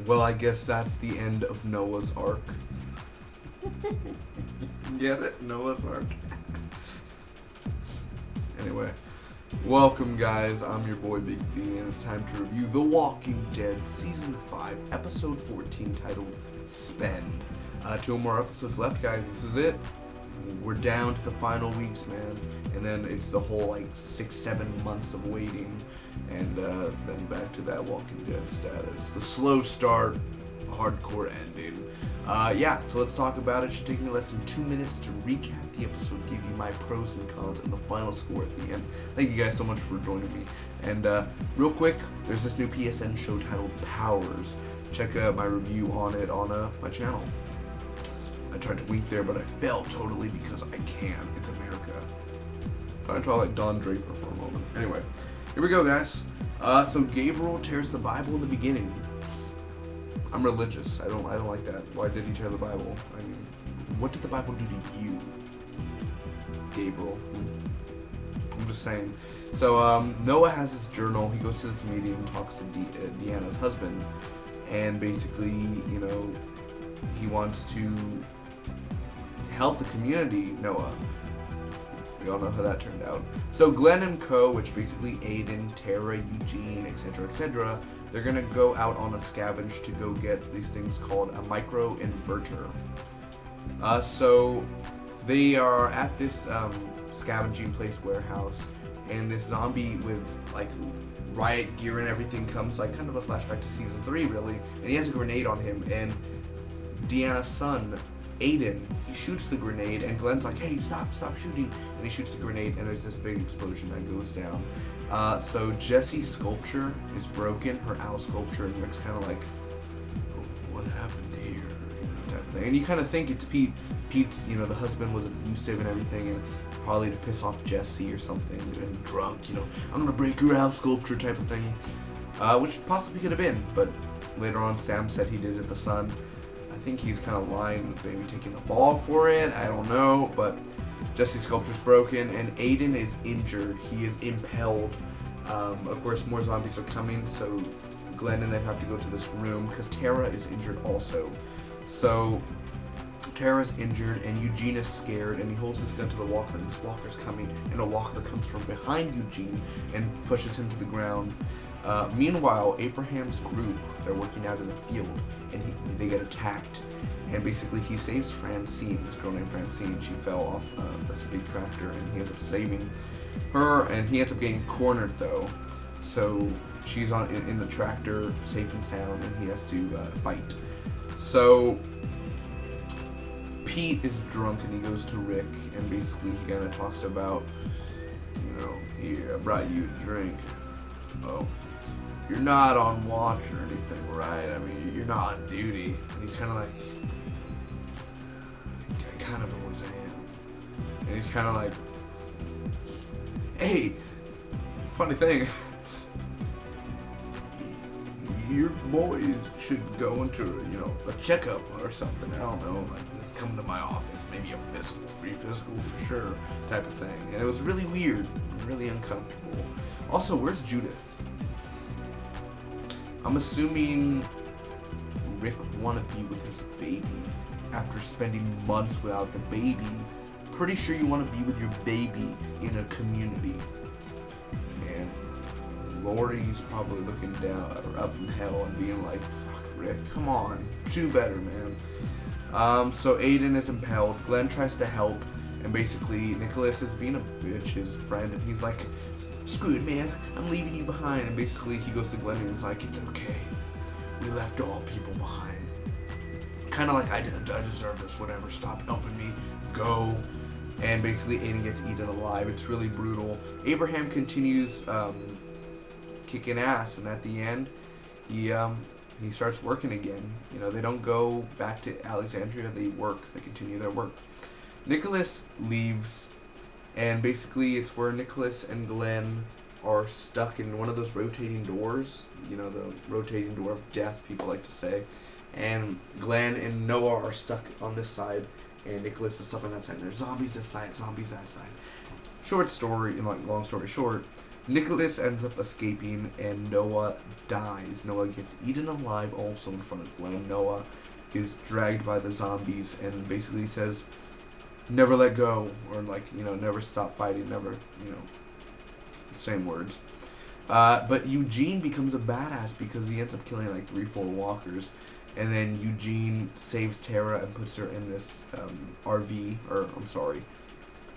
Well, I guess that's the end of Noah's Ark. Get it? Noah's Ark. Anyway, welcome guys, I'm your boy Big D, and it's time to review The Walking Dead Season 5, Episode 14, titled Spend. 2 more episodes left, guys. This is it. We're down to the final weeks, man. And then it's the whole, 6-7 months of waiting. And then back to that Walking Dead status. The slow start, hardcore ending. So let's talk about it. It should take me less than 2 minutes to recap the episode, give you my pros and cons, and the final score at the end. Thank you guys so much for joining me. And real quick, there's this new PSN show titled Powers. Check out my review on it on my channel. I tried to wink there, but I failed totally because I can. It's America. I talk like Don Draper for a moment. Anyway, here we go, guys. So Gabriel tears the Bible in the beginning. I'm religious. I don't like that. Why did he tear the Bible? I mean, what did the Bible do to you, Gabriel? I'm just saying. So Noah has his journal. He goes to this meeting and talks to Deanna's husband, and basically, he wants to help the community. Noah. We all know how that turned out. So Glenn and Co., which basically Aiden, Tara, Eugene, etc., they're gonna go out on a scavenge to go get these things called a micro inverter. So they are at this scavenging place warehouse, and this zombie with riot gear and everything comes, kind of a flashback to season 3 really, and he has a grenade on him, and Deanna's son, Aiden, he shoots the grenade, and Glenn's like, hey, stop shooting, and he shoots the grenade, and there's this big explosion that goes down. So Jessie's sculpture is broken, her owl sculpture, and Rick's kind of like, what happened here, type of thing. And you kind of think it's Pete. Pete's, the husband was abusive and everything, and probably to piss off Jessie or something, and drunk, I'm gonna break your owl sculpture type of thing, which possibly could have been, but later on Sam said he did it the son. I think he's kind of lying, maybe taking the fall for it, I don't know, but Jessie's sculpture's broken, and Aiden is injured. He is impaled. Of course, more zombies are coming, so Glenn and them have to go to this room, because Tara is injured also. So Tara's injured, and Eugene is scared, and he holds this gun to the walker, and this walker's coming, and a walker comes from behind Eugene and pushes him to the ground. Meanwhile, Abraham's group, they're working out in the field, and they get attacked, and basically he saves Francine, this girl named Francine. She fell off this big tractor, and he ends up saving her, and he ends up getting cornered though, so she's in the tractor, safe and sound, and he has to fight. So Pete is drunk, and he goes to Rick, and basically he kind of talks about, here, I brought you a drink. Oh, you're not on watch or anything, right? I mean, you're not on duty. And he's kind of like, I kind of always am. And he's kind of like, hey, funny thing, your boys should go into, a checkup or something. I don't know, just come to my office, maybe a free physical for sure, type of thing. And it was really weird, really uncomfortable. Also, where's Judith? I'm assuming Rick wanted to be with his baby after spending months without the baby. Pretty sure you want to be with your baby in a community. And Lori's probably looking down or up from hell and being like, fuck Rick, come on, do better, man. So Aiden is impaled. Glenn tries to help, and basically Nicholas is being a bitch, his friend, and he's like, screw it, man, I'm leaving you behind. And basically he goes to Glenn and he's like, it's okay, we left all people behind. Kind of like I deserve this, whatever, stop helping me, go. And basically Aiden gets eaten alive. It's really brutal. Abraham continues kicking ass, and at the end he starts working again. They don't go back to Alexandria, they continue their work. Nicholas leaves, and basically it's where Nicholas and Glenn are stuck in one of those rotating doors, the rotating door of death, people like to say. And Glenn and Noah are stuck on this side, and Nicholas is stuck on that side. There's zombies this side, zombies that side. Short story, long story short, Nicholas ends up escaping, and Noah dies. Noah gets eaten alive also in front of Glenn. Noah is dragged by the zombies and basically says, never let go, or like, never stop fighting, never, same words. But Eugene becomes a badass because he ends up killing like 3-4 walkers, and then Eugene saves Tara and puts her in this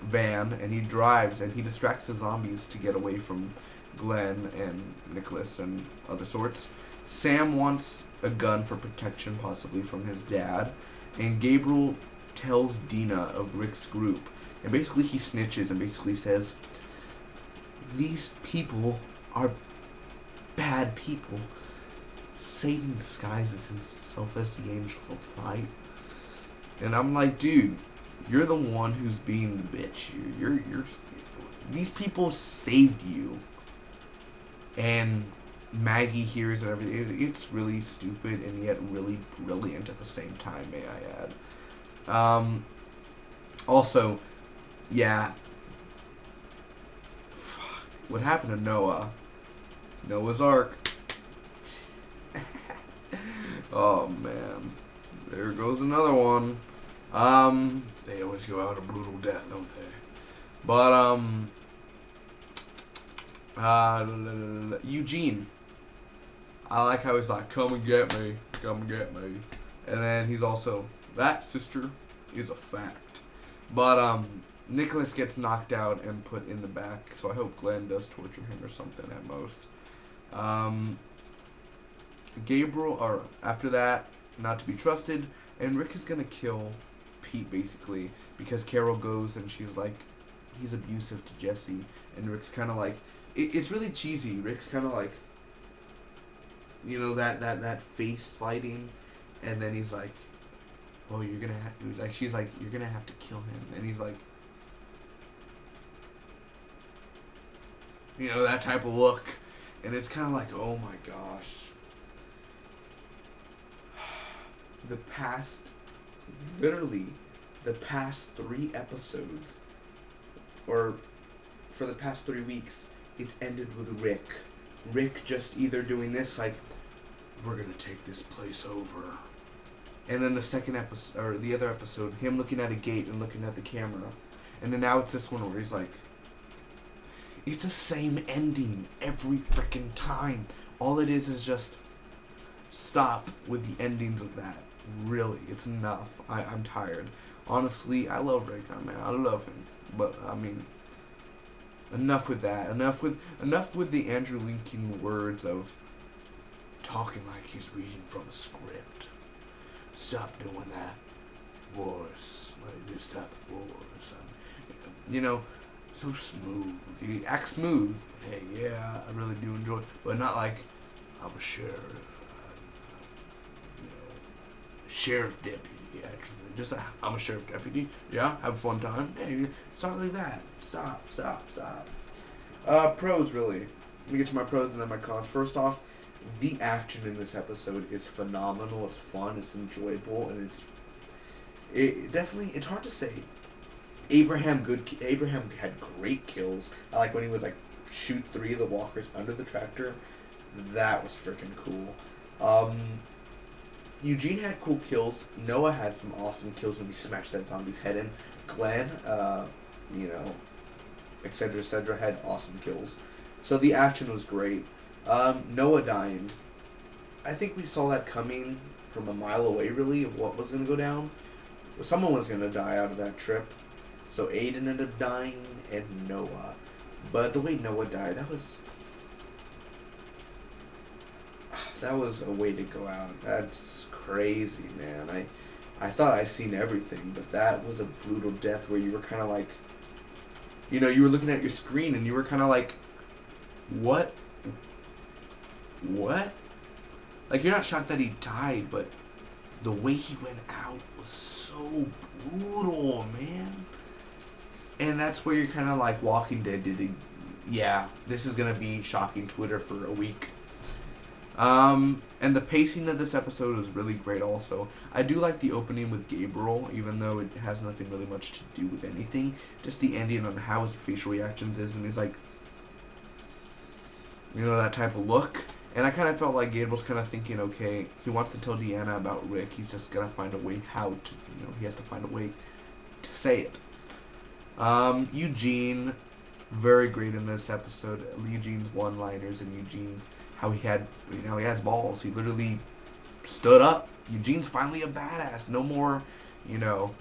van, and he drives and he distracts the zombies to get away from Glenn and Nicholas and other sorts. Sam wants a gun for protection, possibly from his dad, and Gabriel tells Dina of Rick's group, and basically he snitches and basically says, these people are bad people. Satan disguises himself as the angel of light. And I'm like, dude, you're the one who's being the bitch. You're these people saved you. And Maggie hears and everything. It's really stupid and yet really brilliant at the same time, may I add. Also, yeah. Fuck. What happened to Noah? Noah's Ark. Oh man. There goes another one. They always go out a brutal death, don't they? But, Eugene. I like how he's like, come and get me. Come and get me. And then he's also, that, sister, is a fact. But, Nicholas gets knocked out and put in the back, so I hope Glenn does torture him or something at most. Gabriel, or after that, not to be trusted, and Rick is gonna kill Pete, basically, because Carol goes and she's like, he's abusive to Jesse, and Rick's kind of like, it's really cheesy. Rick's kind of like, that face sliding, and then he's like, oh, you're gonna have to, like, she's like, you're gonna have to kill him, and he's like, that type of look, and it's kind of like, oh my gosh. Literally, the past 3 episodes, or for the past 3 weeks, it's ended with Rick. Rick just either doing this, like, we're gonna take this place over. And then the second episode, or the other episode, him looking at a gate and looking at the camera. And then now it's this one where he's like, it's the same ending every freaking time. All it is just, stop with the endings of that. Really, it's enough. I'm tired. Honestly, I love Rick. I love him. But, enough with that. Enough with the Andrew Lincoln words of talking like he's reading from a script. Stop doing that. Wars. Stop wars. So smooth. You act smooth. Hey, yeah, I really do enjoy it. But not like, I'm a sheriff. Sheriff deputy, actually. Just, I'm a sheriff deputy. Yeah, have a fun time. Hey, it's not like that. Stop. Pros, really. Let me get to my pros and then my cons. First off, the action in this episode is phenomenal. It's fun. It's enjoyable, and it's hard to say. Abraham had great kills. I like when he was like shoot 3 of the walkers under the tractor. That was freaking cool. Eugene had cool kills. Noah had some awesome kills when he smashed that zombie's head in. Glenn, etc., had awesome kills. So the action was great. Noah dying. I think we saw that coming from a mile away, really, of what was going to go down. Someone was going to die out of that trip. So Aiden ended up dying, and Noah. But the way Noah died, that was a way to go out. That's crazy, man. I thought I seen everything, but that was a brutal death where you were kind of like, you were looking at your screen and you were kind of like, what? Like, you're not shocked that he died, but the way he went out was so brutal, man. And that's where you're kind of like, Walking Dead this is going to be shocking Twitter for a week. And the pacing of this episode is really great also. I do like the opening with Gabriel, even though it has nothing really much to do with anything. Just the ending on how his facial reactions is, and he's like, you know, that type of look. And I kind of felt like Gabriel's kind of thinking, okay, he wants to tell Deanna about Rick. He's just going to find a way how to, you know, he has to find a way to say it. Eugene, very great in this episode. Eugene's one-liners and Eugene's how he has balls. He literally stood up. Eugene's finally a badass. No more, you know,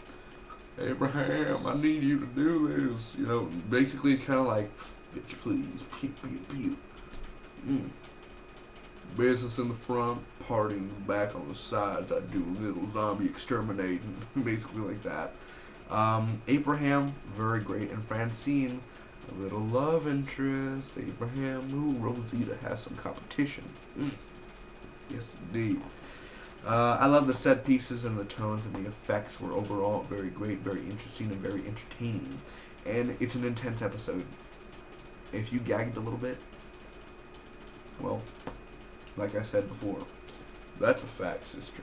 Abraham, I need you to do this. You know, basically he's kind of like, bitch, please, pew, pew, pew. Business in the front, partying in the back on the sides. I do a little zombie exterminating, basically like that. Abraham, very great, and Francine, a little love interest. Abraham, ooh, Rosita has some competition. Yes, indeed. I love the set pieces and the tones and the effects were overall very great, very interesting, and very entertaining. And it's an intense episode. If you gagged a little bit, well, like I said before, that's a fact, sister.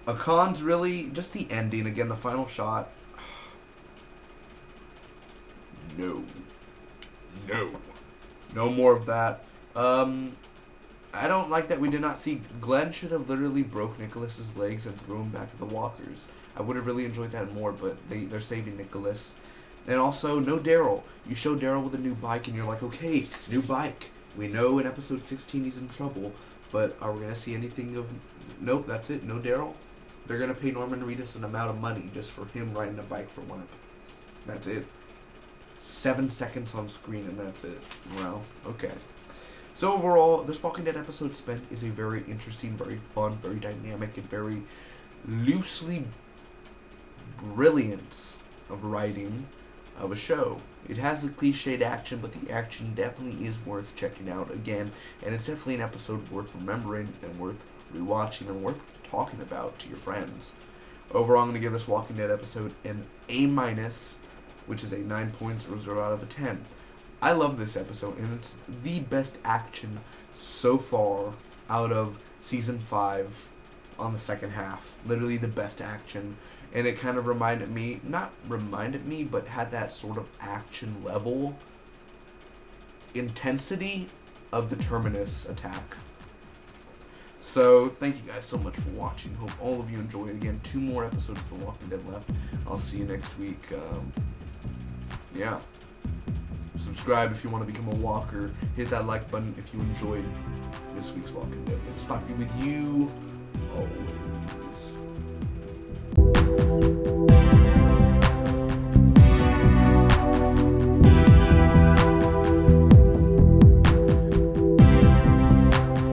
Akon's really just the ending. Again, the final shot. No more of that. I don't like that we did not see. Glenn should have literally broke Nicholas's legs and threw him back at the walkers. I would have really enjoyed that more, but they're saving Nicholas. And also, no Daryl. You show Daryl with a new bike, and you're like, okay, new bike. We know in episode 16 he's in trouble, but are we going to see anything of... Nope, that's it. No Daryl. They're going to pay Norman Reedus an amount of money just for him riding a bike for one episode. That's it. 7 seconds on screen, and that's it. Well, okay. So overall, this Walking Dead episode Spent is a very interesting, very fun, very dynamic, and very loosely brilliant of writing of a show. It has the cliched action, but the action definitely is worth checking out again, and it's definitely an episode worth remembering and worth rewatching and worth talking about to your friends. Overall, I'm going to give this Walking Dead episode an A-, which is a 9.00 out of a 10. I love this episode, and it's the best action so far out of Season 5 on the second half. Literally the best action. And it kind of but had that sort of action level intensity of the Terminus attack. So, thank you guys so much for watching. Hope all of you enjoyed. Again, 2 more episodes of The Walking Dead left. I'll see you next week. Yeah. Subscribe if you want to become a walker. Hit that like button if you enjoyed this week's Walking Dead. It's Spocky with you. Oh.